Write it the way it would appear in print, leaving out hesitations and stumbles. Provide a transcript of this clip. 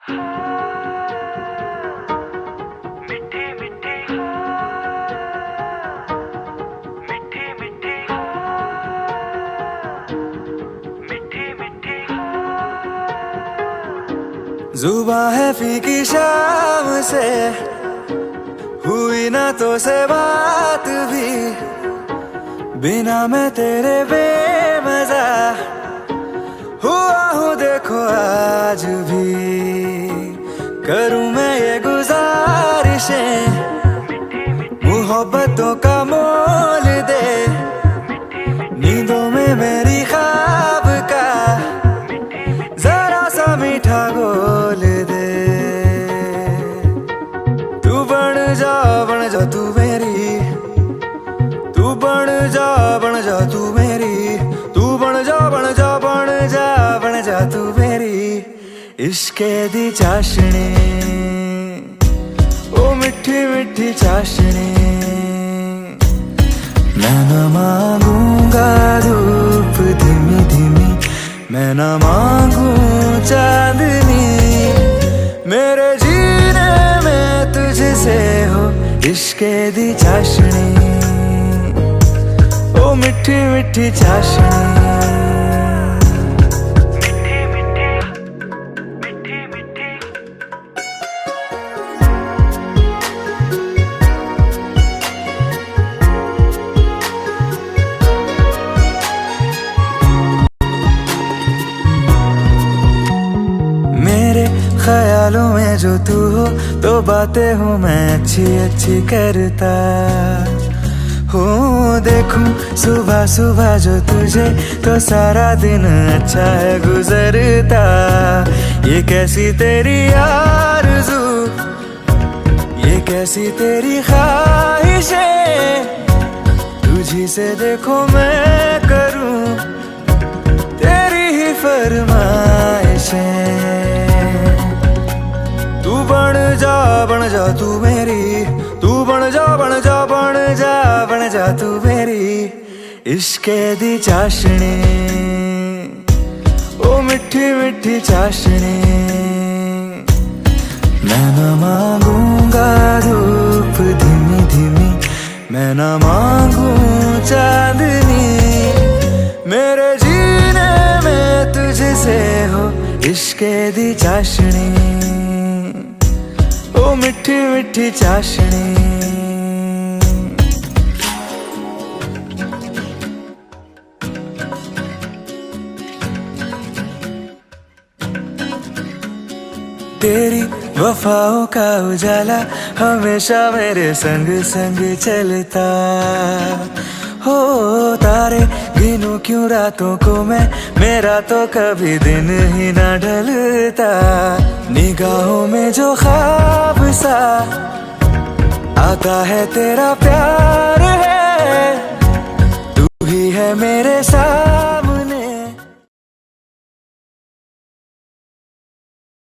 मिठी मिठी मिठी मिठी मिठी मिठी जुबां है फीकी शाम से, हुई ना तो से बात भी, बिना मैं तेरे बेमजा हुआ हूँ देखो आज भी। करूँ मैं ये गुजारिशें, मोहब्बतों का मोल दे, नींदों में मेरी ख्वाब का जरा सा मीठा घोल दे। तू बन जा तू मेरी, तू बन जा तू मेरी, तू बन जा तू मेरी इश्के दी चाशनी, ओ मिठी मिठी चाशनी। मैं न मांगूंगा धूप धीमी धीमी, मैं न मांगू चांदनी, मेरे जीने में तुझसे हो इश्के दी चाशनी, ओ मिठी मिठी चाशनी। ख्यालों में जो तू हो तो बातें हूँ मैं अच्छी अच्छी करता हूँ। देखूं सुबह सुबह जो तुझे तो सारा दिन अच्छा है गुजरता। ये कैसी तेरी आरज़ू, ये कैसी तेरी ख्वाहिशें, तुझी से देखो मैं करूँ तेरी ही फरमाइशें। तू बन जा तू मेरी, तू बन जा तू मेरी इश्के दी चाशनी, ओ मिठी मिठी चाशनी। मैं न मांगूंगा धूप धीमी धीमी, मैं न मांगू चांदनी, मेरे जीने में तुझसे हो इश्के दी चाशनी, ओ मिठी मिठी चाशनी। तेरी वफाओं का उजाला हमेशा मेरे संग संग चलता हो। तारे गिनूं क्यों रातों को मैं, मेरा तो कभी दिन ही ना ढलता। निगाहों में जो ख्वाब सा आता है तेरा प्यार है, तू ही है मेरे साथ।